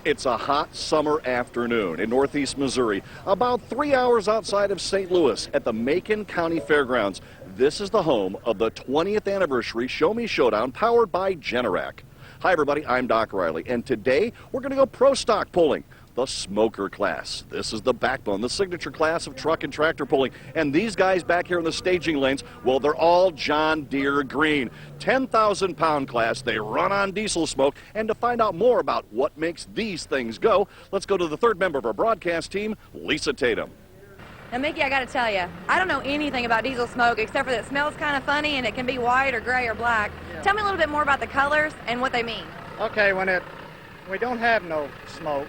It's a hot summer afternoon in northeast Missouri, about 3 hours outside of St. Louis at the Macon County Fairgrounds. This is the home of the 20th anniversary Show Me Showdown powered by Generac. Hi everybody, I'm Doc Riley, and today we're going to go pro stock pulling. The smoker class. This is the backbone, the signature class of truck and tractor pulling. And these guys back here in the staging lanes, well, they're all John Deere green. 10,000 pound class. They run on diesel smoke. And to find out more about what makes these things go, let's go to the third member of our broadcast team, Lisa Tatum. Now, Mickey, I got to tell you, I don't know anything about diesel smoke except for that it smells kind of funny and it can be white or gray or black. Yeah. Tell me a little bit more about the colors and what they mean. Okay, we don't have no smoke.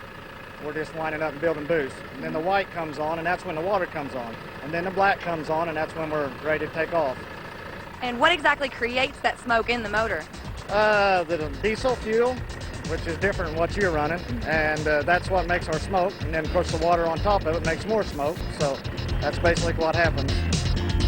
We're just winding up and building booths. And then the white comes on, and that's when the water comes on. And then the black comes on, and that's when we're ready to take off. And what exactly creates that smoke in the motor? The diesel fuel, which is different than what you're running, and that's what makes our smoke. And then, of course, the water on top of it makes more smoke. So that's basically what happens.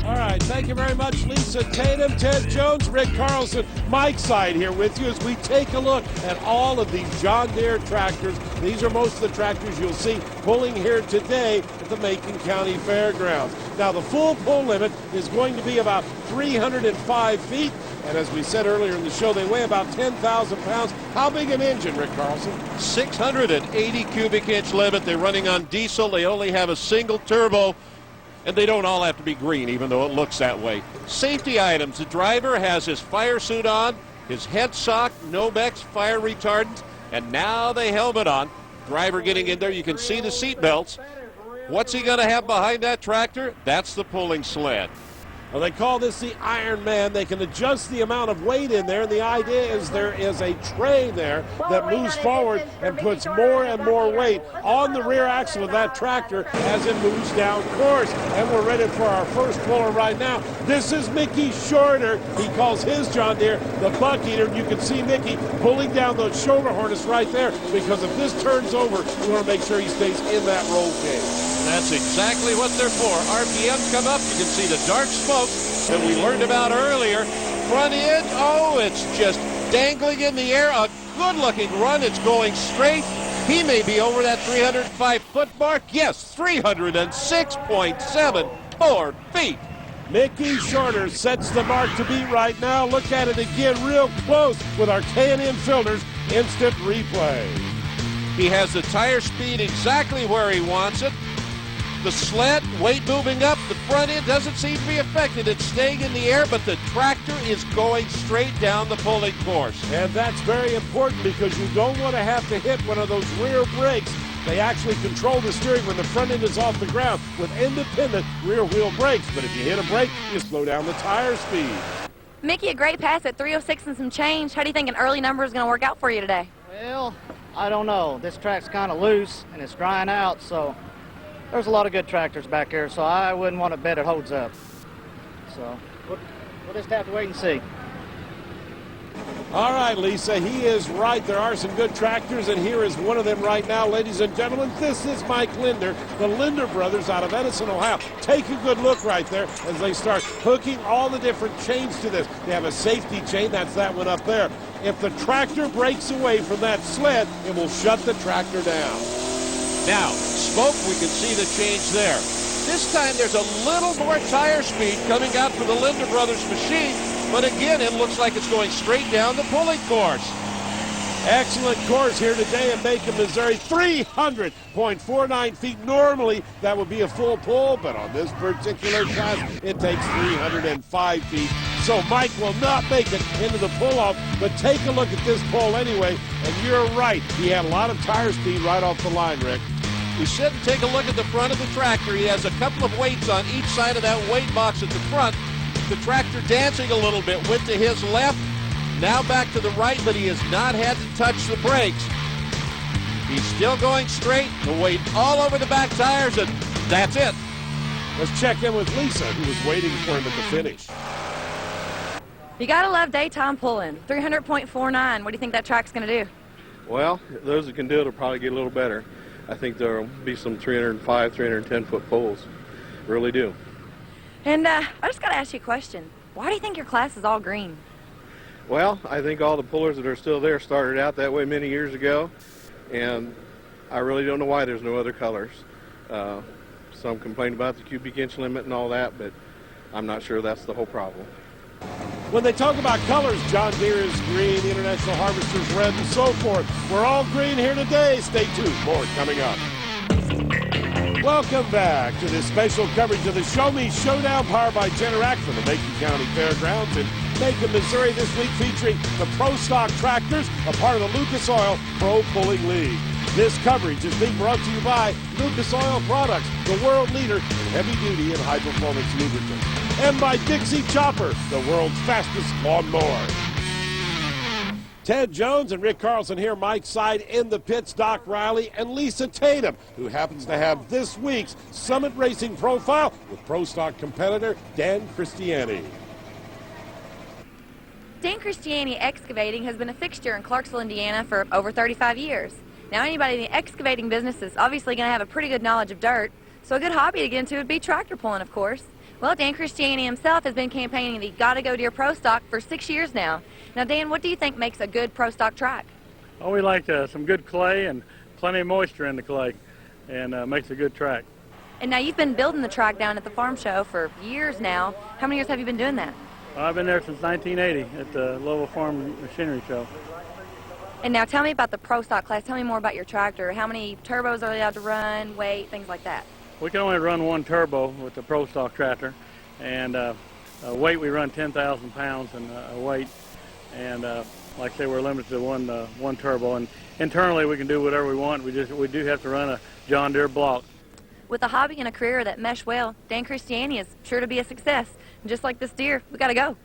All right, thank you very much, Lisa Tatum, Ted Jones, Rick Carlson, Mike Side here with you as we take a look at all of these John Deere tractors. These are most of the tractors you'll see pulling here today at the Macon County Fairgrounds. Now, the full pull limit is going to be about 305 feet, and as we said earlier in the show, they weigh about 10,000 pounds. How big an engine, Rick Carlson? 680 cubic inch limit. They're running on diesel. They only have a single turbo. And they don't all have to be green, even though it looks that way. Safety items. The driver has his fire suit on, his head sock, Nomex fire retardant, and now the helmet on. Driver getting in there. You can see the seat belts. What's he going to have behind that tractor? That's the pulling sled. Well, they call this the Iron Man. They can adjust the amount of weight in there. The idea is there is a tray there that moves forward and puts more and more weight on the rear axle of that tractor as it moves down course. And we're ready for our first puller right now. This is Mickey Shorter. He calls his John Deere the Buck Eater. You can see Mickey pulling down those shoulder harness right there, because if this turns over, we want to make sure he stays in that roll cage. That's exactly what they're for. RPMs come up. You can see the dark smoke that we learned about earlier. Front end, oh, it's just dangling in the air. A good-looking run. It's going straight. He may be over that 305-foot mark. Yes, 306.74 feet. Mickey Shorter sets the mark to beat right now. Look at it again real close with our K&N Filters instant replay. He has the tire speed exactly where he wants it. The sled, weight moving up, the front end doesn't seem to be affected. It's staying in the air, but the tractor is going straight down the pulling course. And that's very important, because you don't want to have to hit one of those rear brakes. They actually control the steering when the front end is off the ground with independent rear wheel brakes. But if you hit a brake, you slow down the tire speed. Mickey, a great pass at 306 and some change. How do you think an early number is going to work out for you today? Well, I don't know. This track's kind of loose, and it's drying out, so there's a lot of good tractors back here, so I wouldn't want to bet it holds up. So we'll just have to wait and see. All right, Lisa, he is right. There are some good tractors, and here is one of them right now, ladies and gentlemen. This is Mike Linder, the Linder brothers out of Edison, Ohio. Take a good look right there as they start hooking all the different chains to this. They have a safety chain. That's that one up there. If the tractor breaks away from that sled, it will shut the tractor down. Now, smoke, we can see the change there. This time there's a little more tire speed coming out from the Linder Brothers machine, but again, it looks like it's going straight down the pulling course. Excellent course here today in Macon, Missouri. 300.49 feet. Normally, that would be a full pull, but on this particular class, it takes 305 feet. So Mike will not make it into the pull-off, but take a look at this pull anyway, and you're right. He had a lot of tire speed right off the line, Rick. We said take a look at the front of the tractor. He has a couple of weights on each side of that weight box at the front. The tractor dancing a little bit, went to his left, now back to the right, but he has not had to touch the brakes. He's still going straight, the weight all over the back tires, and that's it. Let's check in with Lisa, who was waiting for him at the finish. You got to love daytime pulling. 300.49. What do you think that track's going to do? Well, those that can do it will probably get a little better. I think there will be some 305, 310-foot pulls. Really do. And I just got to ask you a question. Why do you think your class is all green? Well, I think all the pullers that are still there started out that way many years ago, and I really don't know why there's no other colors. Some complain about the cubic inch limit and all that, but I'm not sure that's the whole problem. When they talk about colors, John Deere is green, the International Harvester's red, and so forth. We're all green here today. Stay tuned. More coming up. Welcome back to this special coverage of the Show Me Showdown, powered by Generac from the Macon County Fairgrounds in Macon, Missouri, this week featuring the Pro Stock Tractors, a part of the Lucas Oil Pro Pulling League. This coverage is being brought to you by Lucas Oil Products, the world leader in heavy-duty and high-performance lubricants, and by Dixie Chopper, the world's fastest lawnmower. Ted Jones and Rick Carlson here, Mike Side in the pits, Doc Riley and Lisa Tatum, who happens to have this week's Summit Racing profile with Pro Stock competitor Dan Christiani. Dan Christiani Excavating has been a fixture in Clarksville, Indiana for over 35 years. Now, anybody in the excavating business is obviously going to have a pretty good knowledge of dirt, so a good hobby to get into would be tractor pulling, of course. Well, Dan Christiani himself has been campaigning the Gotta Go Deere Pro Stock for 6 years now. Now, Dan, what do you think makes a good Pro Stock track? Oh, we like some good clay and plenty of moisture in the clay, and makes a good track. And now you've been building the track down at the farm show for years now. How many years have you been doing that? I've been there since 1980 at the Louisville Farm Machinery Show. And now tell me about the Pro Stock class. Tell me more about your tractor. How many turbos are they allowed to run, weight, things like that? We can only run one turbo with the Pro Stock tractor, and weight we run 10,000 pounds and weight, and like I say, we're limited to one turbo. And internally we can do whatever we want. We do have to run a John Deere block. With a hobby and a career that mesh well, Dan Christiani is sure to be a success. And just like this deer, we got to go.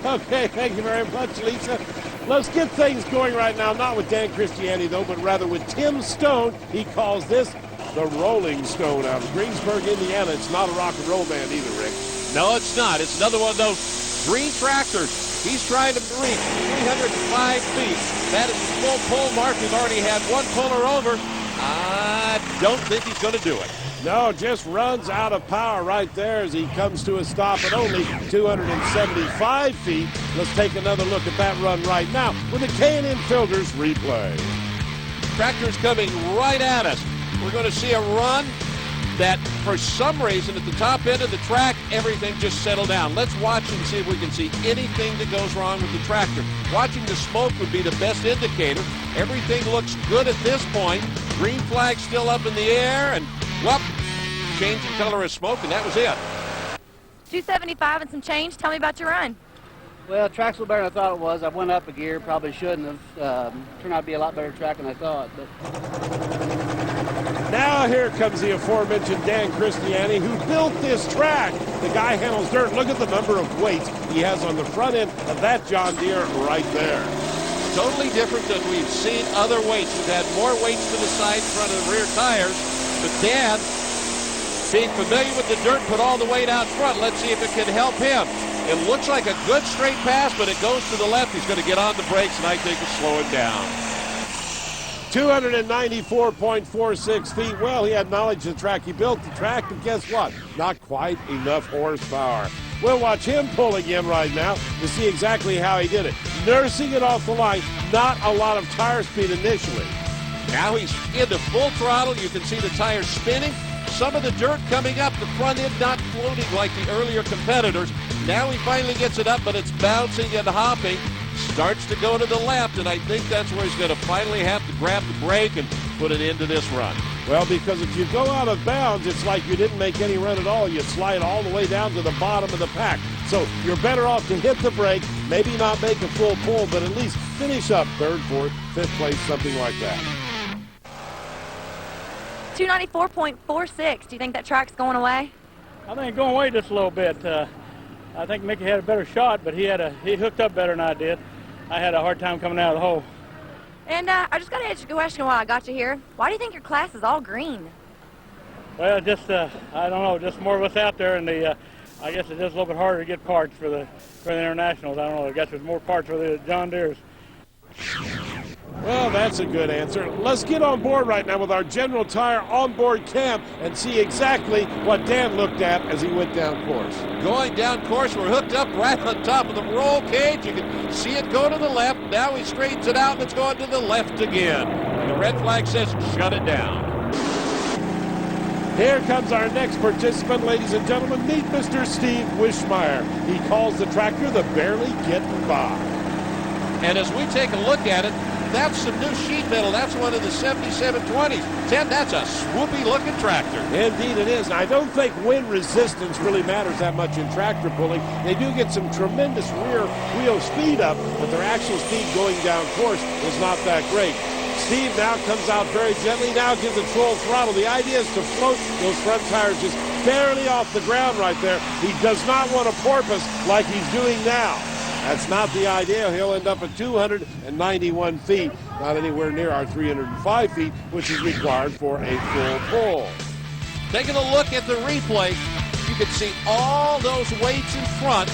Okay, thank you very much, Lisa. Let's get things going right now, not with Dan Christiani, though, but rather with Tim Stone. He calls this the Rolling Stone out of Greensburg, Indiana. It's not a rock and roll band either, Rick. No, it's not. It's another one of those green tractors. He's trying to reach 305 feet. That is the full pull mark. We've already had one puller over. I don't think he's going to do it. No, just runs out of power right there as he comes to a stop at only 275 feet. Let's take another look at that run right now with the K&N Filters replay. Tractor's coming right at us. We're going to see a run that, for some reason, at the top end of the track, everything just settled down. Let's watch and see if we can see anything that goes wrong with the tractor. Watching the smoke would be the best indicator. Everything looks good at this point. Green flag still up in the air, and whoop, changing color of smoke, and that was it. 275 and some change. Tell me about your run. Well, the track's a little better than I thought it was. I went up a gear, probably shouldn't have. Turned out to be a lot better track than I thought. But now here comes the aforementioned Dan Christiani, who built this track. The guy handles dirt. Look at the number of weights he has on the front end of that John Deere right there. Totally different than we've seen other weights. We've had more weights to the side, front, and rear tires. But Dan, being familiar with the dirt, put all the weight out front. Let's see if it can help him. It looks like a good straight pass, but it goes to the left. He's going to get on the brakes, and I think it'll slow him down. 294.46 feet. Well, he had knowledge of the track. He built the track, but guess what? Not quite enough horsepower. We'll watch him pull again right now to see exactly how he did it. Nursing it off the line, not a lot of tire speed initially. Now he's into full throttle. You can see the tires spinning. Some of the dirt coming up, the front end not floating like the earlier competitors. Now he finally gets it up, but it's bouncing and hopping. Starts to go to the left, and I think that's where he's going to finally have to grab the brake and put it into this run. Well, because if you go out of bounds, it's like you didn't make any run at all. You slide all the way down to the bottom of the pack. So you're better off to hit the brake, maybe not make a full pull, but at least finish up third, fourth, fifth place, something like that. 294.46. Do you think that track's going away? I think it's going away just a little bit. I think Mickey had a better shot, but he hooked up better than I did. I had a hard time coming out of the hole. And I just got to ask you a question while I got you here. Why do you think your class is all green? Well, just I don't know, just more of us out there, and I guess it's just a little bit harder to get parts for the internationals. I don't know. I guess there's more parts for the John Deeres. Well, that's a good answer. Let's get on board right now with our General Tire onboard cam and see exactly what Dan looked at as he went down course. Going down course, we're hooked up right on top of the roll cage. You can see it go to the left. Now he straightens it out and it's going to the left again. And the red flag says shut it down. Here comes our next participant, ladies and gentlemen. Meet Mr. Steve Wishmeyer. He calls the tractor the Barely Getting By. And as we take a look at it, that's some new sheet metal. That's one of the 7720s. Ted, that's a swoopy looking tractor. Indeed it is. And I don't think wind resistance really matters that much in tractor pulling. They do get some tremendous rear wheel speed up, but their actual speed going down course is not that great. Steve now comes out very gently, now gives it full throttle. The idea is to float those front tires just barely off the ground right there. He does not want to porpoise like he's doing now. That's not the idea. He'll end up at 291 feet, not anywhere near our 305 feet, which is required for a full pull. Taking a look at the replay, you can see all those weights in front.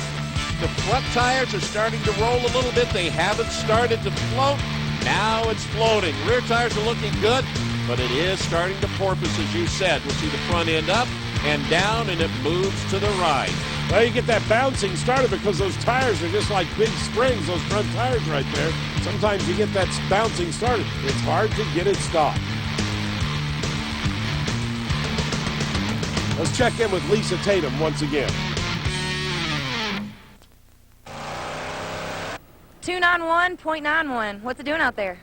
The front tires are starting to roll a little bit. They haven't started to float. Now it's floating. Rear tires are looking good, but it is starting to porpoise, as you said. We'll see the front end up and down, and it moves to the right. Well, you get that bouncing started because those tires are just like big springs, those front tires right there. Sometimes you get that bouncing started. It's hard to get it stopped. Let's check in with Lisa Tatum once again. 291.91. What's it doing out there?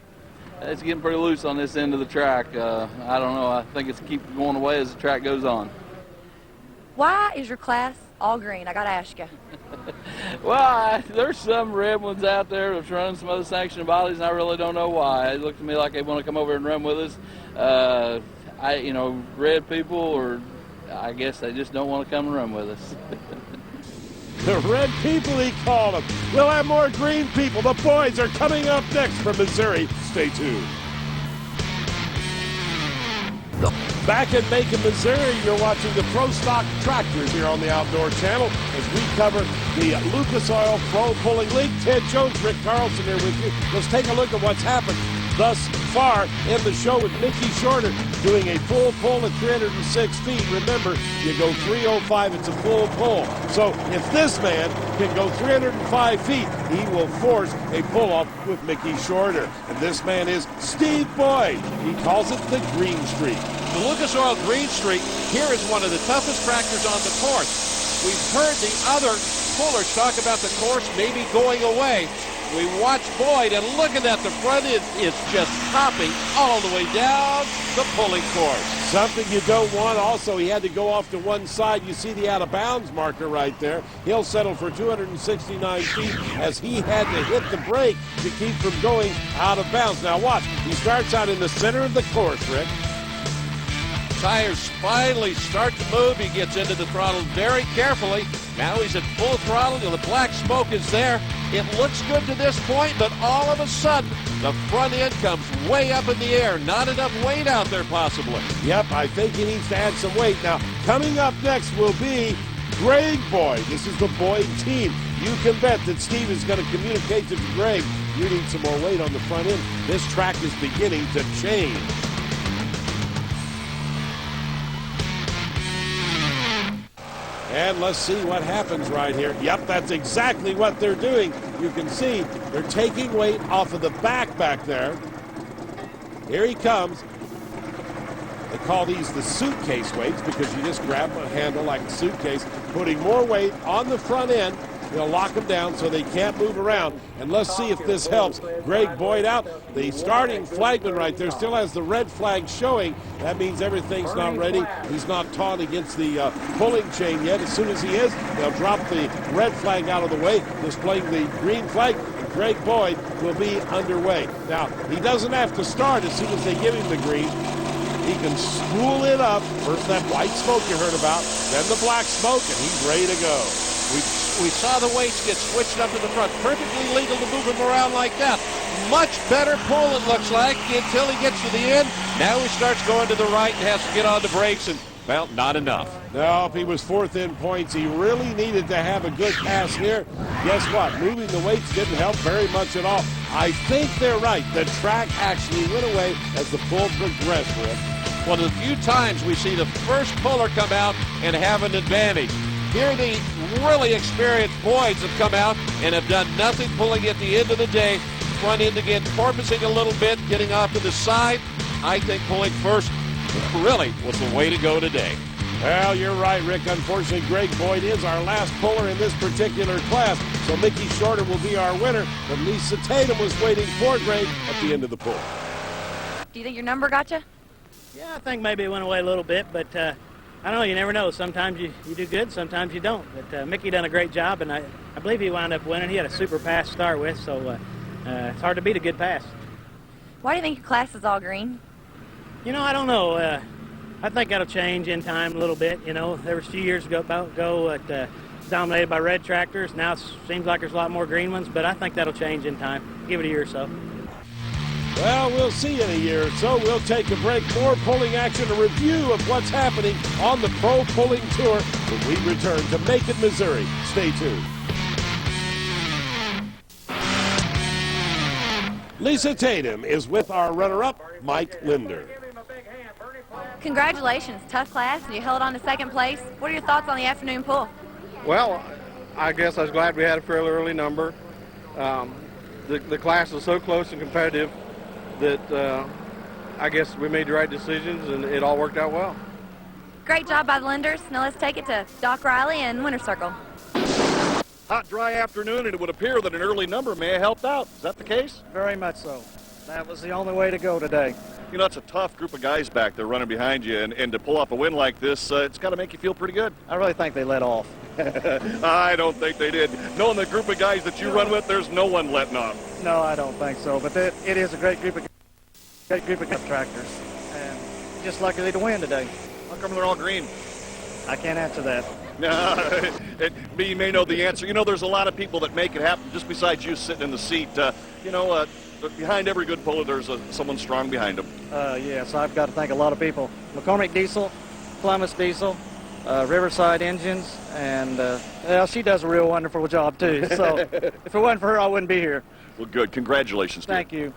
It's getting pretty loose on this end of the track. I don't know. I think it's keep going away as the track goes on. Why is your class all green? I gotta ask you. Well, there's some red ones out there that's running some other sanctioned bodies, and I really don't know why. It looked to me like they want to come over and run with us. Red people, or I guess they just don't want to come and run with us. The red people, he called them. We'll have more green people. The boys are coming up next from Missouri. Stay tuned. Back in Macon, Missouri, you're watching the Pro Stock Tractors here on the Outdoor Channel as we cover the Lucas Oil Pro Pulling League. Ted Jones, Rick Carlson here with you. Let's take a look at what's happened thus far in the show with Mickey Shorter doing a full pull at 306 feet. Remember, you go 305, it's a full pull. So if this man can go 305 feet, he will force a pull-off with Mickey Shorter. And this man is Steve Boyd. He calls it the Green Streak. The Lucas Oil Green Streak here is one of the toughest tractors on the course. We've heard the other pullers talk about the course maybe going away. We watch Boyd, and look at that. The front end is just hopping all the way down the pulling course. Something you don't want. Also, he had to go off to one side. You see the out-of-bounds marker right there. He'll settle for 269 feet as he had to hit the brake to keep from going out of bounds. Now watch. He starts out in the center of the course, Rick. Tires finally start to move. He gets into the throttle very carefully. Now he's at full throttle. The black smoke is there. It looks good to this point, but all of a sudden, the front end comes way up in the air. Not enough weight out there, possibly. Yep, I think he needs to add some weight. Now, coming up next will be Greg Boyd. This is the Boyd team. You can bet that Steve is going to communicate to Greg. You need some more weight on the front end. This track is beginning to change. And let's see what happens right here. Yep, that's exactly what they're doing. You can see they're taking weight off of the back there. Here he comes. They call these the suitcase weights because you just grab a handle like a suitcase, putting more weight on the front end. They'll lock them down so they can't move around. And let's see if this helps. Greg Boyd out. The starting flagman right there still has the red flag showing. That means everything's not ready. He's not taut against the pulling chain yet. As soon as he is, they'll drop the red flag out of the way, displaying the green flag. And Greg Boyd will be underway. Now, he doesn't have to start as soon as they give him the green. He can spool it up. First that white smoke you heard about, then the black smoke, and he's ready to go. We saw the weights get switched up to the front. Perfectly legal to move him around like that. Much better pull, it looks like, until he gets to the end. Now he starts going to the right and has to get on the brakes and Well, not enough. No, if he was fourth in points, he really needed to have a good pass here. Guess what? Moving the weights didn't help very much at all. I think they're right. The track actually went away as the pull progressed, Rick. One of the few times we see the first puller come out and have an advantage. Here the really experienced boys have come out and have done nothing pulling at the end of the day. Front end again, porpoising a little bit, getting off to the side. I think pulling first really was the way to go today. Well, you're right, Rick. Unfortunately, Greg Boyd is our last puller in this particular class, so Mickey Shorter will be our winner, but Lisa Tatum was waiting for Greg at the end of the pull. Do you think your number got you? Yeah, I think maybe it went away a little bit, but I don't know. You never know. Sometimes you do good, sometimes you don't. But Mickey done a great job, and I believe he wound up winning. He had a super pass to start with, so it's hard to beat a good pass. Why do you think your class is all green? You know, I don't know. I think that'll change in time a little bit. You know, there was a few years ago dominated by red tractors. Now it seems like there's a lot more green ones, but I think that'll change in time. Give it a year or so. Well, we'll see in a year or so. We'll take a break. More pulling action, a review of what's happening on the Pro Pulling Tour when we return to Macon, Missouri. Stay tuned. Lisa Tatum is with our runner-up, Mike Linder. Congratulations, tough class, and you held on to second place. What are your thoughts on the afternoon pull? Well, I guess I was glad we had a fairly early number. The class was so close and competitive that I guess we made the right decisions and it all worked out well. Great job by the Linders. Now let's take it to Doc Riley and Winter Circle. Hot, dry afternoon, and it would appear that an early number may have helped out. Is that the case? Very much so. That was the only way to go today. You know, it's a tough group of guys back there running behind you, and to pull off a win like this, it's got to make you feel pretty good. I really think they let off. I don't think they did. Knowing the group of guys that you run with, there's no one letting off. No, I don't think so. But it is a great group of tractors, and just lucky to win today. How come they're all green? I can't answer that. You may know the answer. You know, there's a lot of people that make it happen just besides you sitting in the seat. Behind every good puller, there's someone strong behind him. Yes, I've got to thank a lot of people. McCormick Diesel, Plymouth Diesel, Riverside Engines, and she does a real wonderful job too. So if it wasn't for her, I wouldn't be here. Well, good. Congratulations, Thank you.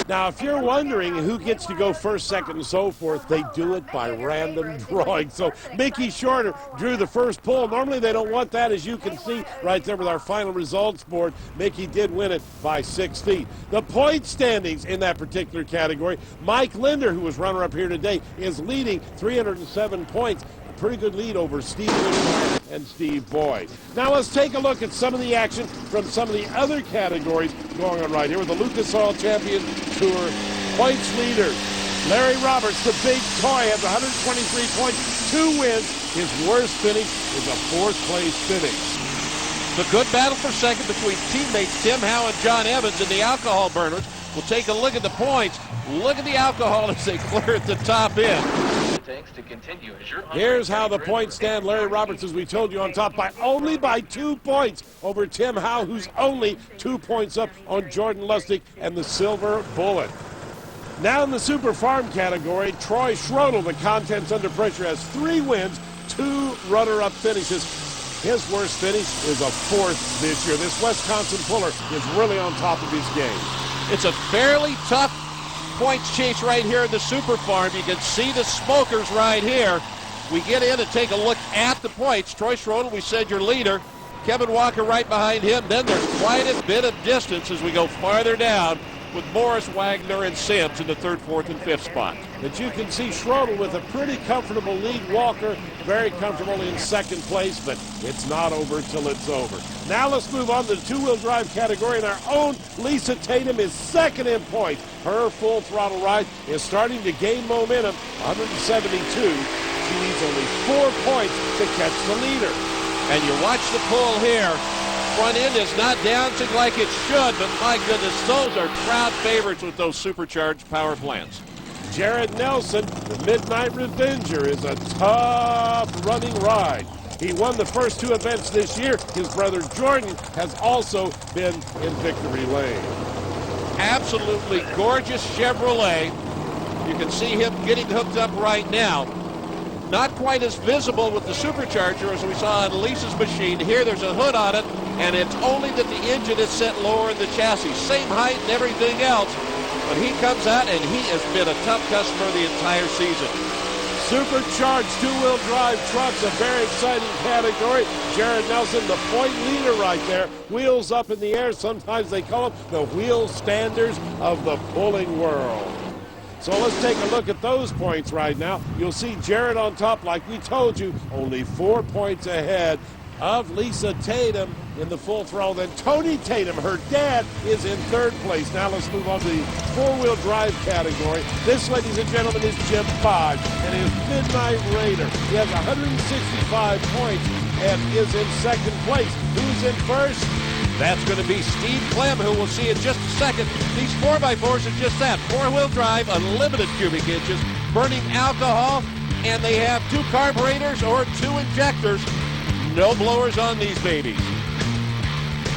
Now, if you're wondering who gets to go first, second, and so forth, they do it by random drawing. So Mickey Shorter drew the first pull. Normally they don't want that, as you can see right there with our final results board. Mickey did win it by 6 feet. The point standings in that particular category, Mike Linder, who was runner-up here today, is leading 307 points. Pretty good lead over Steve Wishmeyer and Steve Boyd. Now let's take a look at some of the action from some of the other categories going on right here with the Lucas Oil Champion Tour points leaders. Larry Roberts, the big toy, has 123 points, 2 wins. His worst finish is a 4th place finish. The good battle for second between teammates Tim Howe and John Evans in the alcohol burners. We'll take a look at the points. Look at the alcohol as they clear at the top end. To continue as your Here's how the points stand. Larry Roberts, as we told you, on top only by 2 points over Tim Howe, who's only 2 points up on Jordan Lustig and the Silver Bullet. Now in the Super Farm category, Troy Schrodel, the contents under pressure, has 3 wins, 2 runner-up finishes. His worst finish is a 4th this year. This Wisconsin puller is really on top of his game. It's a fairly tough points chase right here in the Super Farm. You can see the smokers right here. We get in and take a look at the points. Troy Schrodel, we said your leader. Kevin Walker right behind him. Then there's quite a bit of distance as we go farther down with Morris, Wagner, and Sims in the 3rd, 4th, and 5th spot. But you can see Schrodel with a pretty comfortable lead. Walker very comfortable in 2nd place, but it's not over till it's over. Now let's move on to the 2-wheel drive category, and our own Lisa Tatum is 2nd in points. Her full throttle ride is starting to gain momentum, 172. She needs only 4 points to catch the leader. And you watch the pull here. Front end is not dancing like it should, but my goodness, those are crowd favorites with those supercharged power plants. Jared Nelson, the Midnight Revenger, is a tough running ride. He won the first 2 events this year. His brother Jordan has also been in victory lane. Absolutely gorgeous Chevrolet. You can see him getting hooked up right now. Not quite as visible with the supercharger as we saw on Lisa's machine. Here there's a hood on it, and it's only that the engine is set lower in the chassis. Same height and everything else. But he comes out, and he has been a tough customer the entire season. Supercharged two-wheel drive trucks, a very exciting category. Jared Nelson, the point leader right there. Wheels up in the air. Sometimes they call them the wheel standers of the pulling world. So let's take a look at those points right now. You'll see Jared on top, like we told you, only 4 points ahead of Lisa Tatum in the full throttle. Then Tony Tatum, her dad, is in third place. Now let's move on to the four-wheel drive category. This, ladies and gentlemen, is Jim Podge and his Midnight Raider. He has 165 points and is in second place. Who's in first? That's going to be Steve Clem, who we'll see in just a second. These 4x4s are just that, four-wheel drive, unlimited cubic inches, burning alcohol, and they have 2 carburetors or 2 injectors. No blowers on these babies.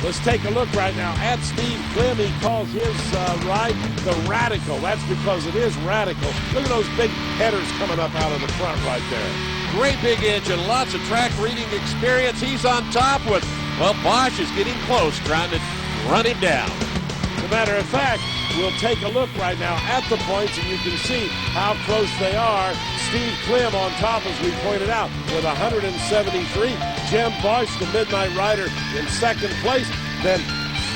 Let's take a look right now at Steve Clem. He calls his ride the Radical. That's because it is radical. Look at those big headers coming up out of the front right there. Great big engine, lots of track reading experience. He's on top with, well, Bosch is getting close, trying to run him down. As a matter of fact, we'll take a look right now at the points, and you can see how close they are. Steve Clem on top, as we pointed out, with 173. Jim Bosch, the Midnight Rider, in second place. Then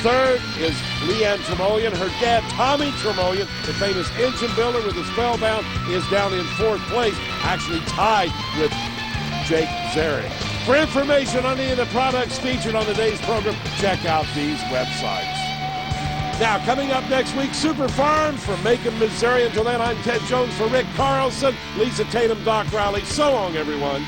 third is Leanne Tremolian. Her dad, Tommy Tremolian, the famous engine builder with the Spellbound, is down in fourth place, actually tied with Jake Zarek. For information on any of the products featured on today's program, check out these websites. Now, coming up next week, Super Farms from Macon, Missouri. Until then, I'm Ted Jones for Rick Carlson, Lisa Tatum, Doc Riley. So long, everyone.